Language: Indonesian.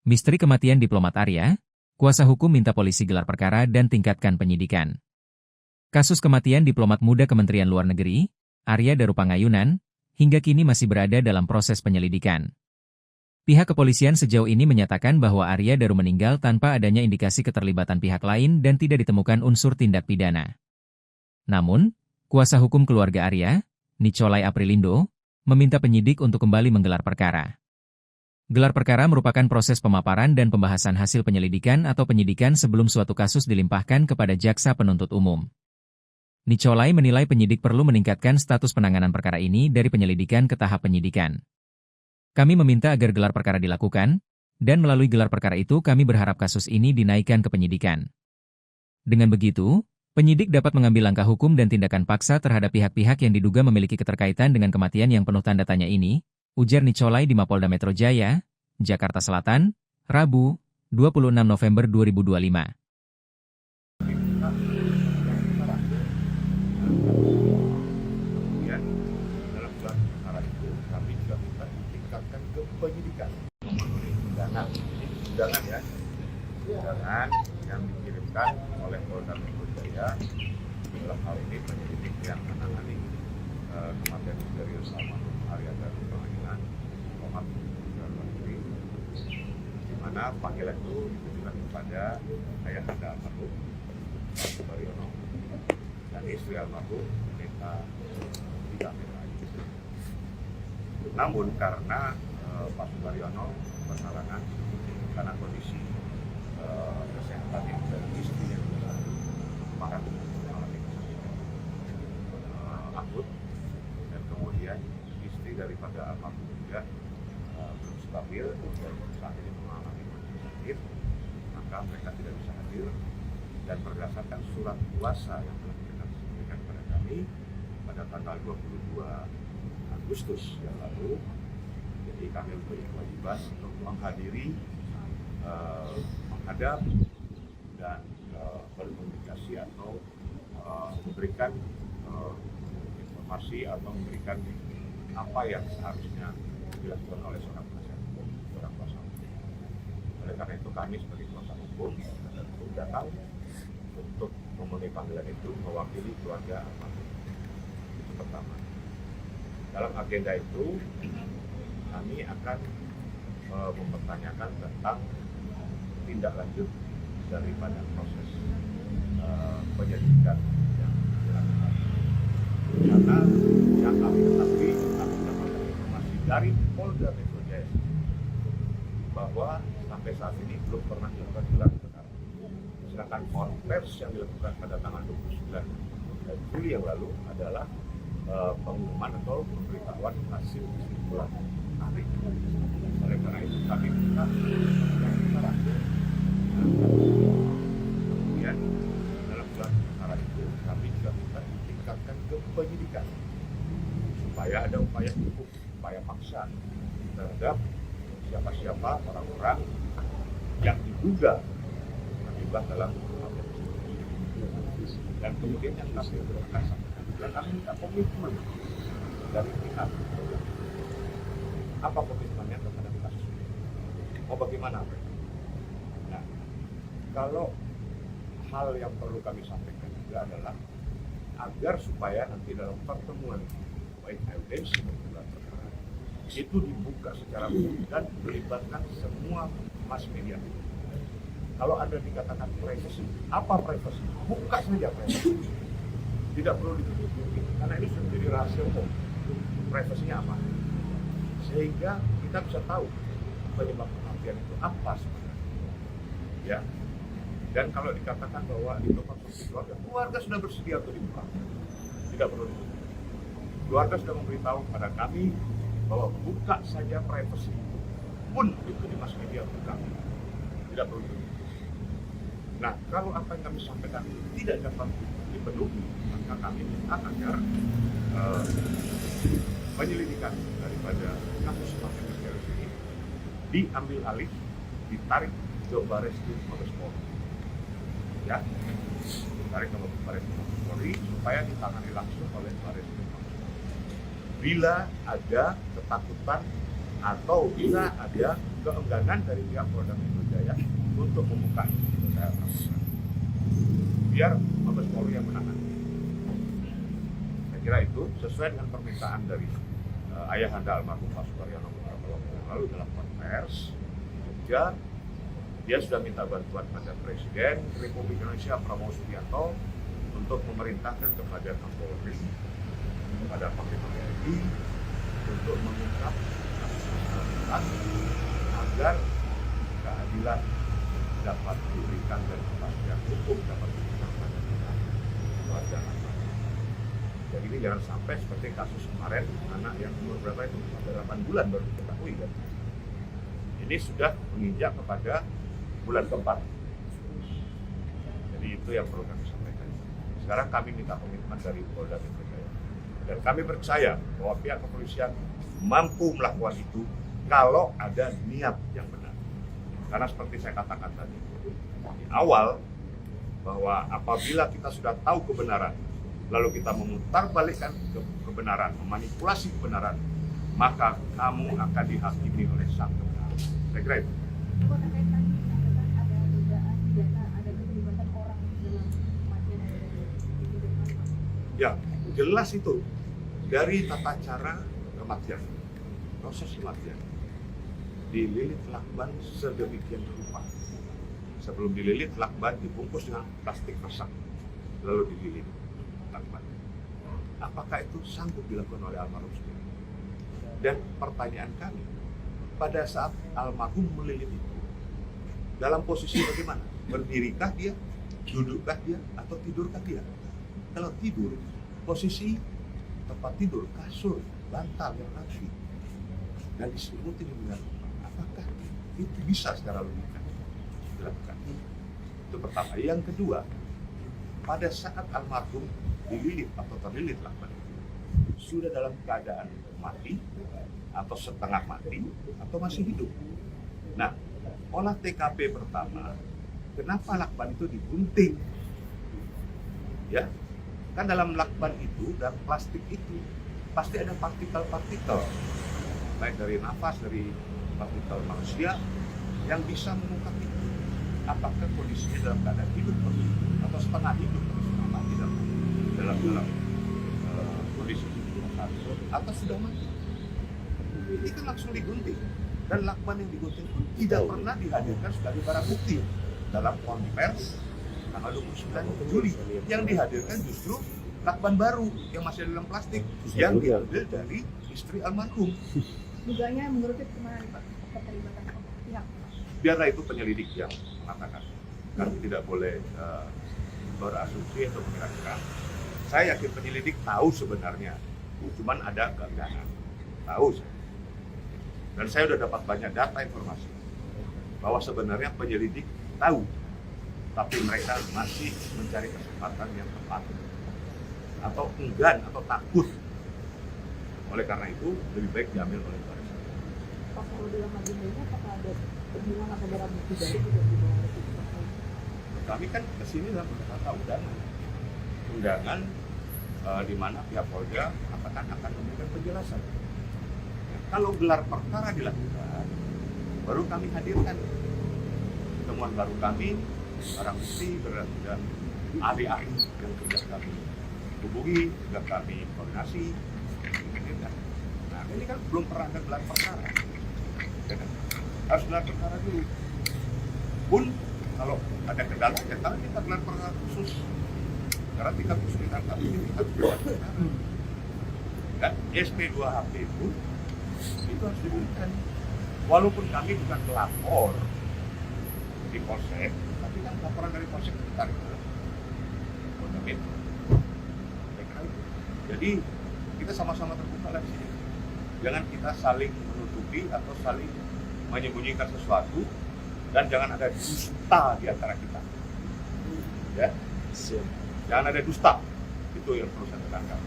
Misteri kematian diplomat Arya, kuasa hukum minta polisi gelar perkara dan tingkatkan penyidikan. Kasus kematian diplomat muda Kementerian Luar Negeri, Arya Darupangayunan, hingga kini masih berada dalam proses penyelidikan. Pihak kepolisian sejauh ini menyatakan bahwa Arya Daru meninggal tanpa adanya indikasi keterlibatan pihak lain dan tidak ditemukan unsur tindak pidana. Namun, kuasa hukum keluarga Arya, Nicolai Aprilindo, meminta penyidik untuk kembali menggelar perkara. Gelar perkara merupakan proses pemaparan dan pembahasan hasil penyelidikan atau penyidikan sebelum suatu kasus dilimpahkan kepada jaksa penuntut umum. Nicolai menilai penyidik perlu meningkatkan status penanganan perkara ini dari penyelidikan ke tahap penyidikan. Kami meminta agar gelar perkara dilakukan, dan melalui gelar perkara itu kami berharap kasus ini dinaikkan ke penyidikan. Dengan begitu, penyidik dapat mengambil langkah hukum dan tindakan paksa terhadap pihak-pihak yang diduga memiliki keterkaitan dengan kematian yang penuh tanda tanya ini, ujar Nicolai di Mapolda Metro Jaya, Jakarta Selatan, Rabu, 26 November 2025. Kemudian dalam gelar perkara itu kami juga minta ditingkatkan ke penyidikan memenuhi undangan. Ini undangan ya, undangan yang dikirimkan oleh Polda Metro Jaya dalam hal ini penyelidik yang menangani kematian misterius almarhum Arya Darupangayunan, diplomat luar negeri, di mana panggilan itu ditujukan kepada ayahanda almarhum Pak Subariono dan istri almarhum Neta Ida. Namun karena Pak Subariono berhalangan karena kondisi kesehatan yang dan istri yang maka mengalami akut, dan kemudian istri daripada almarhum juga belum stabil dan saat ini mengalami kondisi sakit, maka mereka tidak bisa hadir. Dan berdasarkan surat kuasa yang telah diberikan kepada kami pada tanggal 22 Agustus yang lalu, jadi kami mempunyai kewajiban untuk menghadiri, menghadap dan berkomunikasi atau memberikan informasi atau memberikan apa yang seharusnya dilakukan oleh seorang penasihat hukum, seorang kuasa hukum. Oleh karena itu kami sebagai kuasa hukum tentu datang untuk memenuhi panggilan itu mewakili keluarga almarhum. Itu pertama. Dalam agenda itu kami akan mempertanyakan tentang tindak lanjut daripada proses penyelidikan yang dilakukan. Karena yang kami ketahui, kami mendapatkan informasi dari Polda Metro Jaya bahwa sampai saat ini belum pernah dilakukan gelar perkara. Sedangkan konversi yang dilakukan pada tanggal 29 Juli yang lalu adalah pengumuman atau pemberitahuan hasil kesimpulan ahli. Oleh karena itu kami minta gelar perkara. Kemudian dalam gelar perkara itu kami juga minta ditingkatkan ke penyidikan supaya ada upaya hukum, upaya paksa terhadap siapa-siapa orang-orang yang diduga terlibat dalam kematian tersebut. Dan kemudian yang kami akan sampaikan juga kami minta komitmen dari pihak. Apa komitmennya terhadap kasus ini? Oh, bagaimana? Nah, kalau hal yang perlu kami sampaikan juga adalah agar supaya nanti dalam pertemuan baik audiensi maupun gelar perkara itu dibuka secara umum dan melibatkan semua mass media. Kalau ada dikatakan privasi, apa privasi? Buka saja privasi. Tidak perlu ditutup-tutupi, karena ini sudah menjadi rahasia umum. Privasinya apa? Sehingga kita bisa tahu penyebab kematian itu apa sebenarnya. Ya. Dan kalau dikatakan bahwa itu konsumsi keluarga, keluarga sudah bersedia untuk dibuka. Tidak perlu ditutup. Keluarga sudah memberitahu kepada kami bahwa buka saja privasi. Pun itu di mass media buka. Tidak perlu ditutup. Nah, kalau apa yang kami sampaikan tidak dapat dipenuhi, maka kami minta agar penyelidikan daripada kasus kematian misterius ini diambil alih, ditarik ke Bareskrim Mabes Polri. Ya, ditarik ke Bareskrim Mabes Polri supaya ditangani langsung oleh Bareskrim Mabes Polri. Bila ada ketakutan atau bisa ada keengganan dari pihak Polda Metro Jaya untuk membuka itu, saya lakukan. Biar Mabes Polri yang menangani. Saya kira itu sesuai dengan permintaan dari ayahanda almarhum Pak Suparyono beberapa waktu yang lalu dalam konferensi Jogja. Dia sudah minta bantuan pada Presiden Republik Indonesia Prabowo Subianto untuk memerintahkan kepada Kapolri, kepada Panglima TNI untuk mengungkap kasus agar keadilan dapat diberikan dan kepastian hukum dapat diberikan pada keluarga. Jadi ini jangan sampai seperti kasus kemarin anak yang umur berapa itu, 8 bulan baru diketahui kan. Ini sudah menginjak kepada bulan keempat. Jadi itu yang perlu kami sampaikan. Sekarang kami minta komitmen dari Polda Metro Jaya. Dan kami percaya bahwa pihak kepolisian mampu melakukan itu kalau ada niat yang benar. Karena seperti saya katakan tadi, di awal, bahwa apabila kita sudah tahu kebenaran, lalu kita memutarbalikkan kebenaran, memanipulasi kebenaran, maka kamu akan dihakimi oleh sang kebenaran. Saya kira itu. Ya, jelas itu dari tata cara kematian, proses kematian dililit lakban sedemikian rupa. Sebelum dililit, lakban dibungkus dengan plastik resap, lalu dililit lakban. Apakah itu sanggup dilakukan oleh almarhum sendiri? Dan pertanyaan kami, pada saat almarhum melilit itu, dalam posisi bagaimana? Berdirikah dia, dudukkah dia, atau tidurkah dia? Kalau tidur, posisi tempat tidur, kasur, bantal yang rapi, dan diselimuti dengan apakah itu bisa secara logika dilakukan? Itu pertama. Yang kedua, pada saat almarhum dililit atau terlilit lakban itu, sudah dalam keadaan mati atau setengah mati atau masih hidup. Nah, olah TKP pertama, kenapa lakban itu digunting? Ya, kan dalam lakban itu dan plastik itu pasti ada partikel-partikel, baik dari nafas, dari partikel manusia yang bisa mengungkap itu. Apakah kondisinya dalam keadaan hidup atau setengah hidup atau setengah mati dalam kondisi hidup atau sudah mati? Ini kan langsung digunting, dan lakban yang digunting pun tidak pernah dihadirkan sebagai barang bukti dalam konferensi tanggal 29 Juli. Yang dihadirkan justru lakban baru yang masih dalam plastik yang diambil dari istri almarhum. Dugaannya menurut kemana nih Pak? Keterlibatan pihak? Biarlah itu penyelidik yang mengatakan. Kami tidak boleh berasumsi atau mengira-kira. Saya yakin penyelidik tahu sebenarnya, cuman ada keengganan. Tahu saya. Dan saya sudah dapat banyak data informasi bahwa sebenarnya penyelidik tahu, tapi mereka masih mencari kesempatan yang tepat atau enggan atau takut. Oleh karena itu lebih baik diambil oleh polisi. Pak, kalau dalam agendanya apakah ada perlindungan atau barang bukti baru juga di bawah itu? Kami kan kesini dalam kata undangan di mana pihak Polda katakan akan memberikan penjelasan. Kalau gelar perkara dilakukan, baru kami hadirkan temuan baru kami, barang bukti dan ahli-ahli yang sudah kami hubungi, sudah kami koordinasi. Nah, ini kan belum pernah ada gelar perkara. Harus gelar perkara dulu. Pun kalau ada kendala, ya karena kita gelar perkara khusus. Karena tingkat kesulitan kami ini tingkat gelar perkara. Dan SP2HP itu harus diberikan. Walaupun kami bukan pelapor di polsek, tapi kan laporan dari polsek kita jadi kita sama-sama terbuka lah di sini. Jangan kita saling menutupi atau saling menyembunyikan sesuatu, dan jangan ada dusta di antara kita. Ya, jangan ada dusta. Itu yang perlu saya tekankan.